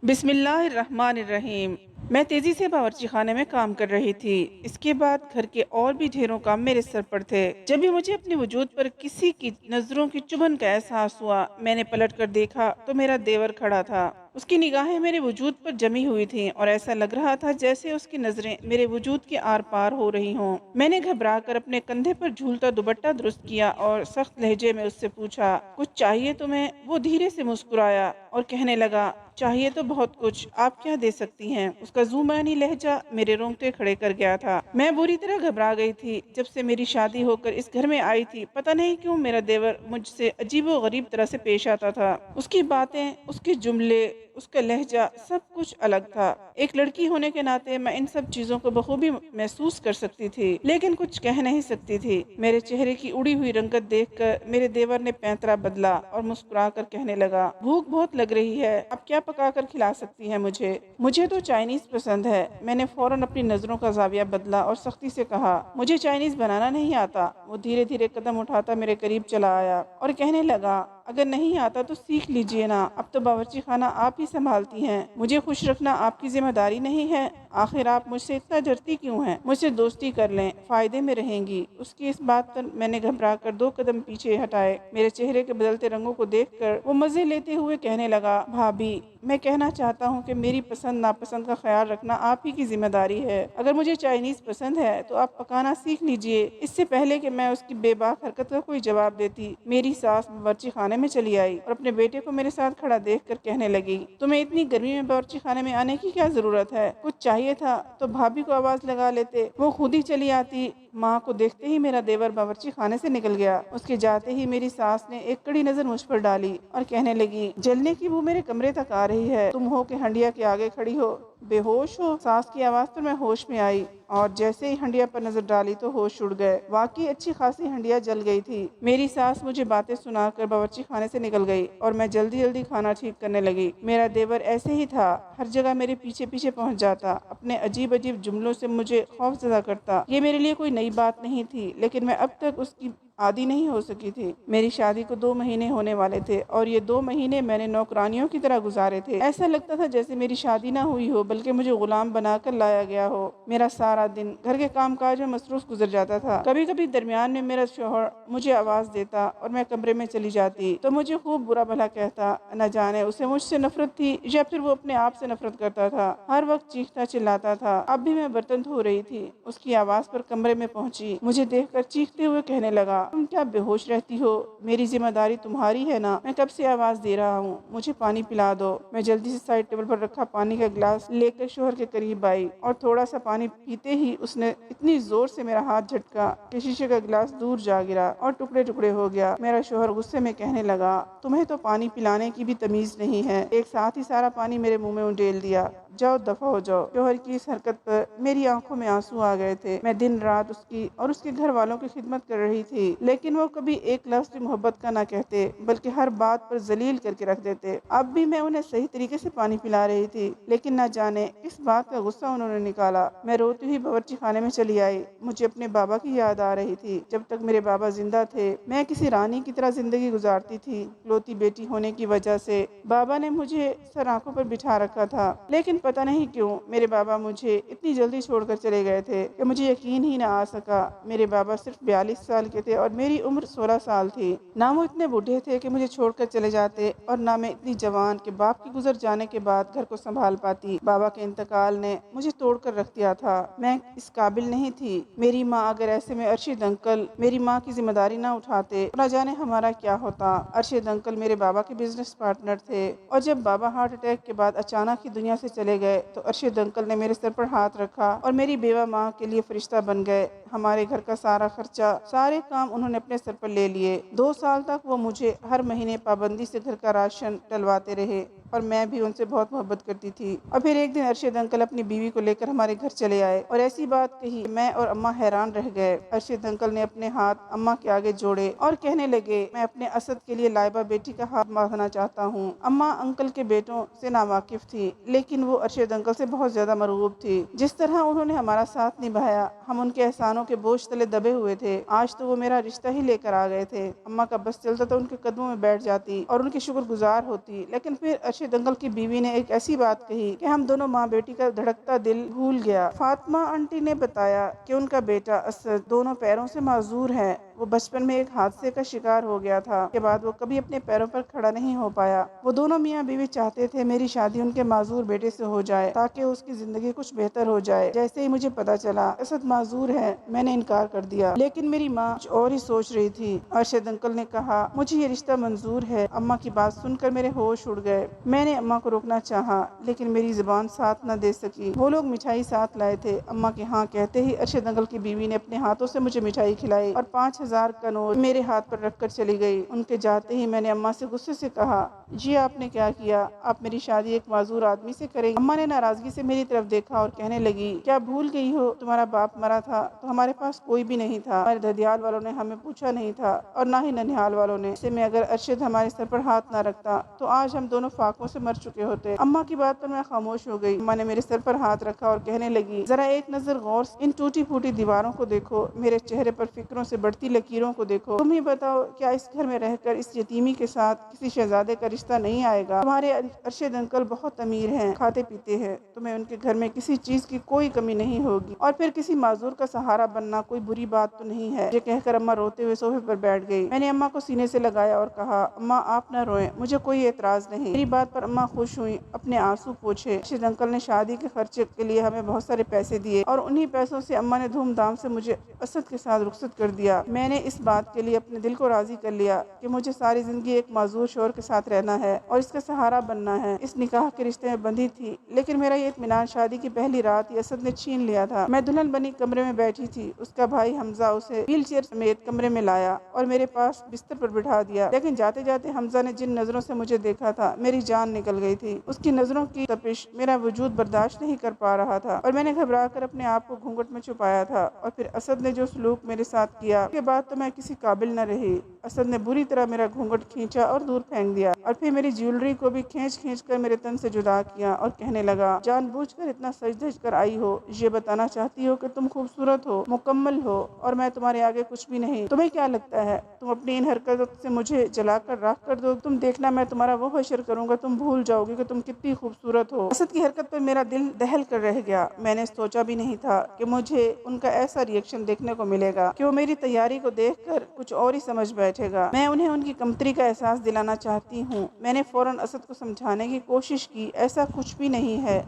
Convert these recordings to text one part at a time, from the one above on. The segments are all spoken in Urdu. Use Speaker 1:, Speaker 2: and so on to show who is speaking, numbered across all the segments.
Speaker 1: بسم اللہ الرحمن الرحیم۔ میں تیزی سے باورچی خانے میں کام کر رہی تھی۔ اس کے بعد گھر کے اور بھی ڈھیروں کام میرے سر پر تھے۔ جب بھی مجھے اپنے وجود پر کسی کی نظروں کی چبھن کا احساس ہوا، میں نے پلٹ کر دیکھا تو میرا دیور کھڑا تھا۔ اس کی نگاہیں میرے وجود پر جمی ہوئی تھیں اور ایسا لگ رہا تھا جیسے اس کی نظریں میرے وجود کے آر پار ہو رہی ہوں۔ میں نے گھبرا کر اپنے کندھے پر جھولتا دوپٹہ درست کیا اور سخت لہجے میں اس سے پوچھا، کچھ چاہیے تمہیں؟ وہ دھیرے سے مسکرایا اور کہنے لگا، چاہیے تو بہت کچھ، آپ کیا دے سکتی ہیں؟ اس کا زبانی لہجہ میرے رونگٹے کھڑے کر گیا تھا۔ میں بری طرح گھبرا گئی تھی۔ جب سے میری شادی ہو کر اس گھر میں آئی تھی، پتہ نہیں کیوں میرا دیور مجھ سے عجیب و غریب طرح سے پیش آتا تھا۔ اس کی باتیں، اس کے جملے، اس کا لہجہ، سب کچھ الگ تھا۔ ایک لڑکی ہونے کے ناطے میں ان سب چیزوں کو بخوبی محسوس کر سکتی تھی، لیکن کچھ کہہ نہیں سکتی تھی۔ میرے چہرے کی اڑی ہوئی رنگت دیکھ کر میرے دیور نے پینترا بدلا اور مسکرا کر کہنے لگا، بھوک بہت لگ رہی ہے، اب کیا پکا کر کھلا سکتی ہیں مجھے؟ مجھے تو چائنیز پسند ہے۔ میں نے فوراً اپنی نظروں کا زاویہ بدلا اور سختی سے کہا، مجھے چائنیز بنانا نہیں آتا۔ وہ دھیرے دھیرے قدم اٹھاتا میرے قریب چلا آیا اور کہنے لگا، اگر نہیں آتا تو سیکھ لیجئے نا، اب تو باورچی خانہ آپ ہی سنبھالتی ہیں، مجھے خوش رکھنا آپ کی ذمہ داری نہیں ہے؟ آخر آپ مجھ سے اتنا ڈرتی کیوں ہیں؟ مجھ سے دوستی کر لیں، فائدے میں رہیں گی۔ اس کی اس بات پر میں نے گھبرا کر 2 قدم پیچھے ہٹائے۔ میرے چہرے کے بدلتے رنگوں کو دیکھ کر وہ مزے لیتے ہوئے کہنے لگا، بھابی، میں کہنا چاہتا ہوں کہ میری پسند ناپسند کا خیال رکھنا آپ ہی کی ذمہ داری ہے۔ اگر مجھے چائنیز پسند ہے تو آپ پکانا سیکھ لیجئے۔ اس سے پہلے کہ میں اس کی بے باک حرکت کا کوئی جواب دیتی، میری ساس باورچی خانے میں چلی آئی اور اپنے بیٹے کو میرے ساتھ کھڑا دیکھ کر کہنے لگی، تمہیں اتنی گرمی میں باورچی خانے میں آنے کی کیا ضرورت ہے؟ کچھ چاہیے تھا تو بھابی کو آواز لگا لیتے، وہ خود ہی چلی آتی۔ ماں کو دیکھتے ہی میرا دیور باورچی خانے سے نکل گیا۔ اس کے جاتے ہی میری ساس نے ایک کڑی نظر مجھ پر ڈالی اور کہنے لگی، جلنے کی بو میرے کمرے تک آ رہی ہے، تم ہو کہ ہنڈیا کے آگے کھڑی ہو، بے ہوش ہو؟ ساس کی آواز پر میں ہوش میں آئی اور جیسے ہی ہنڈیا پر نظر ڈالی تو ہوش اڑ گئے۔ واقعی اچھی خاصی ہنڈیا جل گئی تھی۔ میری ساس مجھے باتیں سنا کر باورچی خانے سے نکل گئی اور میں جلدی جلدی کھانا ٹھیک کرنے لگی۔ میرا دیور ایسے ہی تھا، ہر جگہ میرے پیچھے پیچھے پہنچ جاتا، اپنے عجیب عجیب جملوں سے مجھے خوف زدہ کرتا۔ یہ میرے لیے کوئی نئی بات نہیں تھی، لیکن میں اب تک اس کی عادی نہیں ہو سکی تھی۔ میری شادی کو 2 مہینے ہونے والے تھے اور یہ 2 مہینے میں نے نوکرانیوں کی طرح گزارے تھے۔ ایسا لگتا تھا جیسے میری شادی نہ ہوئی ہو بلکہ مجھے غلام بنا کر لایا گیا ہو۔ میرا سارا دن گھر کے کام کاج میں مصروف گزر جاتا تھا۔ کبھی کبھی درمیان میں میرا شوہر مجھے آواز دیتا اور میں کمرے میں چلی جاتی تو مجھے خوب برا بھلا کہتا، نہ جانے اسے مجھ سے نفرت تھی یا پھر وہ اپنے آپ سے نفرت کرتا تھا۔ ہر وقت چیختا چلاتا تھا۔ اب بھی میں برتن دھو رہی تھی، اس کی آواز پر کمرے میں پہنچی، مجھے دیکھ کر چیختے ہوئے کہنے لگا، تم کیا بے ہوش رہتی ہو؟ میری ذمہ داری تمہاری ہے نا، میں کب سے آواز دے رہا ہوں، مجھے پانی پلا دو۔ میں جلدی سے سائڈ ٹیبل پر رکھا پانی کا گلاس لے کر شوہر کے قریب آئی اور تھوڑا سا پانی پیتے ہی اس نے اتنی زور سے میرا ہاتھ جھٹکا کہ شیشے کا گلاس دور جا گرا اور ٹکڑے ٹکڑے ہو گیا۔ میرا شوہر غصے میں کہنے لگا، تمہیں تو پانی پلانے کی بھی تمیز نہیں ہے، ایک ساتھ ہی سارا پانی میرے منہ میں انڈیل دیا، جاؤ دفع ہو جاؤ۔ شوہر کی اس حرکت پر میری آنکھوں میں آنسو آ گئے تھے۔ میں دن رات اس کی اور اس کے گھر والوں کی خدمت کر رہی تھی، لیکن وہ کبھی ایک لفظ بھی محبت کا نہ کہتے بلکہ ہر بات پر ذلیل کر کے رکھ دیتے۔ اب بھی میں انہیں صحیح طریقے سے پانی پلا رہی تھی، لیکن نہ جانے کس بات کا غصہ انہوں نے نکالا۔ میں روتی ہوئی باورچی خانے میں چلی آئی۔ مجھے اپنے بابا کی یاد آ رہی تھی۔ جب تک میرے بابا زندہ تھے میں کسی رانی کی طرح زندگی گزارتی تھی۔ اکلوتی بیٹی ہونے کی وجہ سے بابا نے مجھے سر آنکھوں پر بٹھا رکھا تھا، لیکن پتہ نہیں کیوں میرے بابا مجھے اتنی جلدی چھوڑ کر چلے گئے تھے کہ مجھے یقین ہی نہ آ سکا۔ میرے بابا صرف 42 سال کے تھے اور میری عمر 16 سال تھی۔ نہ وہ اتنے بوڑھے تھے کہ مجھے چھوڑ کر چلے جاتے اور نہ میں اتنی جوان کہ باپ کے گزر جانے کے بعد گھر کو سنبھال پاتی۔ بابا کے انتقال نے مجھے توڑ کر رکھ دیا تھا۔ میں اس قابل نہیں تھی۔ میری ماں اگر ایسے میں ارشد انکل میری ماں کی ذمہ داری نہ اٹھاتے تو نہ جانے ہمارا کیا ہوتا۔ ارشد انکل میرے بابا کے بزنس پارٹنر تھے اور جب بابا ہارٹ اٹیک کے بعد اچانک ہی دنیا سے چلے گئے تو ارشد انکل نے میرے سر پر ہاتھ رکھا اور میری بیوہ ماں کے لیے فرشتہ بن گئے۔ ہمارے گھر کا سارا خرچہ، سارے کام انہوں نے اپنے سر پر لے لیے۔ 2 سال تک وہ مجھے ہر مہینے پابندی سے گھر کا راشن ڈلواتے رہے اور میں بھی ان سے بہت محبت کرتی تھی۔ اور پھر ایک دن ارشد انکل اپنی بیوی کو لے کر ہمارے گھر چلے آئے اور ایسی بات کہی، میں اور اماں حیران رہ گئے۔ ارشد انکل نے اپنے ہاتھ اماں کے آگے جوڑے اور کہنے لگے، میں اپنے اسد کے لیے لائبہ بیٹی کا ہاتھ مانگنا چاہتا ہوں۔ اماں انکل کے بیٹوں سے ناواقف تھی، لیکن وہ ارشد انکل سے بہت زیادہ مرغوب تھی۔ جس طرح انہوں نے ہمارا ساتھ نبھایا، ہم ان کے احسانوں کے بوجھ تلے دبے ہوئے تھے۔ آج تو وہ میرا رشتہ ہی لے کر آ گئے تھے۔ اماں کا بس چلتا تو ان کے قدموں میں بیٹھ جاتی اور ان کی شکر گزار ہوتی، لیکن پھر ارشد انکل کی بیوی نے ایک ایسی بات کہی کہ ہم دونوں ماں بیٹی کا دھڑکتا دل بھول گیا۔ فاطمہ آنٹی نے بتایا کہ ان کا بیٹا اسد دونوں پیروں سے معذور ہے۔ وہ بچپن میں ایک حادثے کا شکار ہو گیا تھا، کے بعد وہ کبھی اپنے پیروں پر کھڑا نہیں ہو پایا۔ وہ دونوں میاں بیوی چاہتے تھے میری شادی ان کے معذور بیٹے سے ہو جائے تاکہ اس کی زندگی کچھ بہتر ہو جائے۔ جیسے ہی مجھے پتا چلا اسد معذور ہے، میں نے انکار کر دیا، لیکن میری ماں کچھ اور ہی سوچ رہی تھی۔ ارشد انکل نے کہا مجھے یہ رشتہ منظور ہے۔ اماں کی بات سن کر میرے ہوش اڑ گئے۔ میں نے اماں کو روکنا چاہا لیکن میری زبان ساتھ نہ دے سکی۔ وہ لوگ مٹھائی ساتھ لائے تھے۔ اماں کے ہاں کہتے ہی ارشد انکل کی بیوی نے اپنے ہاتھوں سے مجھے مٹھائی کھلائی اور 5000 کا نوٹ میرے ہاتھ پر رکھ کر چلی گئی۔ ان کے جاتے ہی میں نے اماں سے غصے سے کہا جی آپ نے کیا کیا؟ آپ میری شادی ایک معذور آدمی سے کریں گی؟ اماں نے ناراضگی سے میری طرف دیکھا اور کہنے لگی کیا بھول گئی ہو تمہارا باپ مرا تھا تو ہمارے پاس کوئی بھی نہیں تھا، ہمارے دھدیال والوں نے ہمیں پوچھا نہیں تھا اور نہ ہی ننھیال والوں نے، ایسے میں اگر ارشد ہمارے سر پر ہاتھ نہ رکھتا تو آج ہم دونوں فاقوں سے مر چکے ہوتے۔ اماں کی بات پر میں خاموش ہو گئی۔ اماں نے میرے سر پر ہاتھ رکھا اور کہنے لگی ذرا ایک نظر غور سے ان ٹوٹی پھوٹی دیواروں کو دیکھو، میرے چہرے پر فکروں سے بڑھتی لکیروں کو دیکھو، تم ہی بتاؤ کیا اس گھر میں رہ کر اس یتیمی کے ساتھ کسی شہزادے کا رشتہ نہیں آئے گا؟ تمہارے ارشد انکل بہت امیر ہیں، کھاتے پیتے ہیں، تمہیں ان کے گھر میں کسی چیز کی کوئی کمی نہیں ہوگی، اور پھر کسی معذور کا سہارا بننا کوئی بری بات تو نہیں ہے۔ یہ کہہ کر اماں روتے ہوئے صوفے پر بیٹھ گئی۔ میں نے اماں کو سینے سے لگایا اور کہا اماں آپ نہ روئیں، مجھے کوئی اعتراض نہیں۔ میری بات پر اماں خوش ہوئی، اپنے آنسو پوچھے۔ ارشد انکل نے شادی کے خرچے کے لیے ہمیں بہت سارے پیسے دیے اور انہی پیسوں سے اماں نے دھوم دھام سے مجھے اسد کے ساتھ رخصت کر دیا۔ میں نے اس بات کے لیے اپنے دل کو راضی کر لیا کہ مجھے ساری زندگی ایک معذور شوہر کے ساتھ رہنا ہے اور اس کا سہارا بننا ہے۔ اس نکاح کے رشتے میں بندھی تھی، لیکن میرا یہ اطمینان شادی کی پہلی رات ہی اسد نے چھین لیا تھا۔ میں دلہن بنی کمرے میں بیٹھی تھی، اس کا بھائی حمزہ اسے ویل چیئر سمیت کمرے میں لایا اور میرے پاس بستر پر بٹھا دیا، لیکن جاتے جاتے حمزہ نے جن نظروں سے مجھے دیکھا تھا میری جان نکل گئی تھی۔ اس کی نظروں کی تپش میرا وجود برداشت نہیں کر پا رہا تھا اور میں نے گھبرا کر اپنے آپ کو گھونگھٹ میں چھپایا تھا۔ اور پھر اسد نے جو سلوک میرے ساتھ کیا، اس کے بعد تو میں کسی قابل نہ رہی۔ اسد نے بری طرح میرا گھونگھٹ کھینچا اور دور پھینک دیا اور پھر میری جیولری کو بھی کھینچ کھینچ کر میرے تن سے جدا کیا اور کہنے لگا جان بوجھ کر اتنا سج دھج کر آئی ہو، یہ بتانا چاہتی ہو کہ تم خوبصورت ہو، مکمل ہو اور میں تمہارے آگے کچھ بھی نہیں۔ تمہیں کیا لگتا ہے تم اپنی ان حرکتوں سے مجھے جلا کر راکھ کر دو؟ تم دیکھنا میں تمہارا وہ حشر کروں گا، تم بھول جاؤ گی کہ تم کتنی خوبصورت ہو۔ اسد کی حرکت پر میرا دل دہل کر رہ گیا۔ میں نے سوچا بھی نہیں تھا کہ مجھے ان کا ایسا ری ایکشن دیکھنے کو ملے گا کہ وہ میری تیاری کو دیکھ کر کچھ اور ہی سمجھ بیٹھے گا۔ میں انہیں ان کی کمتری کا احساس دلانا چاہتی ہوں۔ میں نے فوراً اسد کو سمجھانے کی کوشش کی ایسا کچھ بھی نہیں ہے،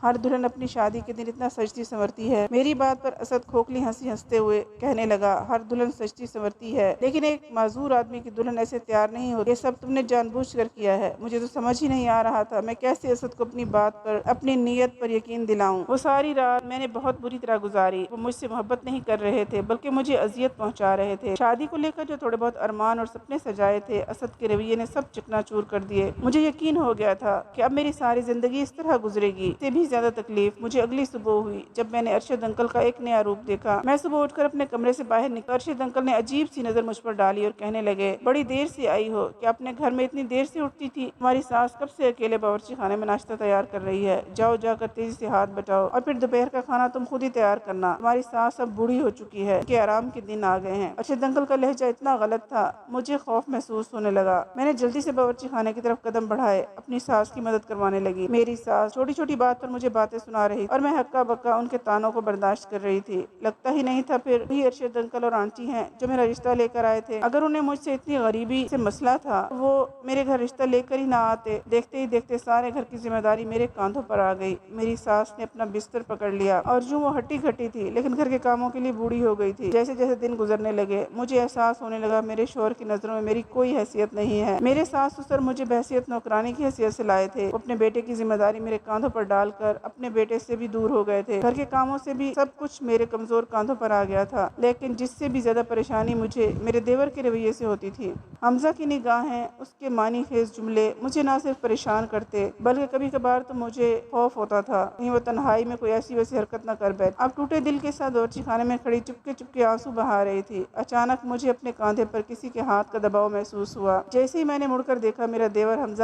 Speaker 1: ہر دلہن اپنی شادی کے دن اتنا سجتی سنورتی ہے۔ میری بات پر اسد کھوکھلی ہنسی ہنستے ہوئے کہنے لگا ہر دلہن سجتی سنورتی ہے، لیکن ایک معذور آدمی کی دلہن ایسے تیار نہیں ہوتی۔ یہ سب تم نے جان بوجھ کر کیا ہے۔ مجھے تو سمجھ ہی نہیں آ رہا تھا میں کیسے اسد کو اپنی بات پر، اپنی نیت پر یقین دلاؤں۔ وہ ساری رات میں نے بہت بری طرح گزاری۔ وہ مجھ سے محبت نہیں کر رہے تھے بلکہ مجھے اذیت پہنچا رہے تھے۔ شادی کو لے کر جو تھوڑے بہت ارمان اور سپنے سجائے تھے، اسد کے رویے نے سب چکنا چور کر دیے۔ مجھے یقین ہو گیا تھا کہ اب میری ساری زندگی اس طرح گزرے گی۔ اس سے بھی زیادہ تکلیف مجھے اگلی صبح ہوئی جب میں نے ارشد انکل کا ایک نیا روپ دیکھا۔ میں صبح اٹھ کر اپنے کمرے سے باہر نکلی، ارشد انکل نے عجیب سی نظر مجھ پر ڈالی اور کہنے لگے بڑی دیر سے آئی ہو، کیا اپنے گھر میں اتنی دیر سے اٹھتی تھی؟ تمہاری ساس کب سے اکیلے باورچی خانے میں ناشتہ تیار کر رہی ہے، جاؤ جا کر تیزی سے ہاتھ بٹاؤ اور پھر دوپہر کا کھانا تم خود ہی تیار کرنا، تمہاری ساس اب بوڑھی ہو چکی ہے، ان کے آرام کے دن آ گئے ہیں۔ ارشد انکل کا لہجہ اتنا غلط تھا، مجھے خوف محسوس ہونے لگا۔ میں نے جلدی سے باورچی خانے کی طرف قدم بڑھائے، اپنی ساس کی مدد کروانے لگی۔ میری ساس چھوٹی چھوٹی بات پر مجھے باتیں سنا رہی اور میں ہکا بکا ان کے طعنوں کو برداشت کر رہی تھی۔ لگتا ہی نہیں تھا پھر وہی ارشد انکل اور آنٹی ہیں جو میرا رشتہ لے کر آئے تھے۔ اگر انہیں مجھ سے اتنی غریبی سے مسئلہ تھا تو وہ میرے گھر رشتہ لے کر ہی نہ آتے۔ دیکھتے ہی دیکھتے سارے گھر کی ذمہ داری میرے کاندھوں پر آ گئی۔ میری ساس نے اپنا بستر پکڑ لیا اور جو وہ ہٹی کھٹی تھی لیکن گھر کے کاموں کے لیے بوڑھی ہو گئی تھی۔ جیسے جیسے دن گزرنے لگے مجھے احساس ہونے لگا میرے شوہر کی نظروں میں میری کوئی حیثیت نہیں ہے۔ میرے ساس سسر مجھے بحیثیت نوکرانی کی حیثیت سے لائے تھے، وہ اپنے بیٹے کی ذمہ داری میرے کاندھوں پر ڈال کر اپنے بیٹے سے بھی دور ہو گئے تھے۔ گھر کے کاموں سے بھی سب کچھ میرے کمزور کاندھوں پر آ گیا تھا، لیکن جس سے بھی زیادہ پریشانی مجھے میرے دیور کے رویے سے ہوتی تھی۔ حمزہ کی نگاہیں، اس کے معنی خیز جملے مجھے نہ صرف پریشان کرتے بلکہ کبھی کبھار تو مجھے خوف ہوتا تھا کہیں وہ تنہائی میں کوئی ایسی ویسی حرکت نہ کر بیٹھے۔ اب ٹوٹے دل کے ساتھ باورچی خانے میں کھڑی چپکے چپکے آنسو بہا رہی تھی۔ اچانک مجھے اپنے کاندھے پر کسی کے ہاتھ کا دباؤ محسوس ہوا۔ جیسے ہی میں نے مڑ کر دیکھا میرا دیور حمزہ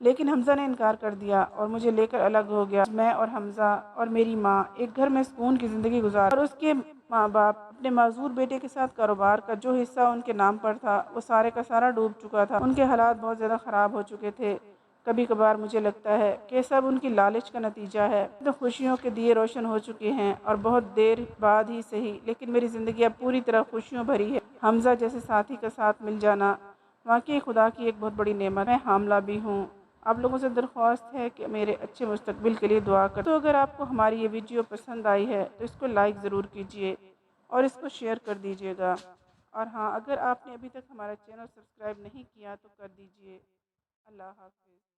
Speaker 1: لیکن حمزہ نے انکار کر دیا اور مجھے لے کر الگ ہو گیا۔ میں اور حمزہ اور میری ماں ایک گھر میں سکون کی زندگی گزار اور اس کے ماں باپ اپنے معذور بیٹے کے ساتھ کاروبار کا جو حصہ ان کے نام پر تھا وہ سارے کا سارا ڈوب چکا تھا۔ ان کے حالات بہت زیادہ خراب ہو چکے تھے۔ کبھی کبھار مجھے لگتا ہے کہ سب ان کی لالچ کا نتیجہ ہے۔ تو خوشیوں کے دیے روشن ہو چکے ہیں اور بہت دیر بعد ہی صحیح، لیکن میری زندگی اب پوری طرح خوشیوں بھری ہے۔ حمزہ جیسے ساتھی کا ساتھ مل جانا واقعی خدا کی ایک بہت بڑی نعمت۔ میں حاملہ بھی ہوں۔ آپ لوگوں سے درخواست ہے کہ میرے اچھے مستقبل کے لیے دعا کریں۔ تو اگر آپ کو ہماری یہ ویڈیو پسند آئی ہے تو اس کو لائک ضرور کیجئے اور اس کو شیئر کر دیجئے گا۔ اور ہاں، اگر آپ نے ابھی تک ہمارا چینل سبسکرائب نہیں کیا تو کر دیجئے۔ اللہ حافظ۔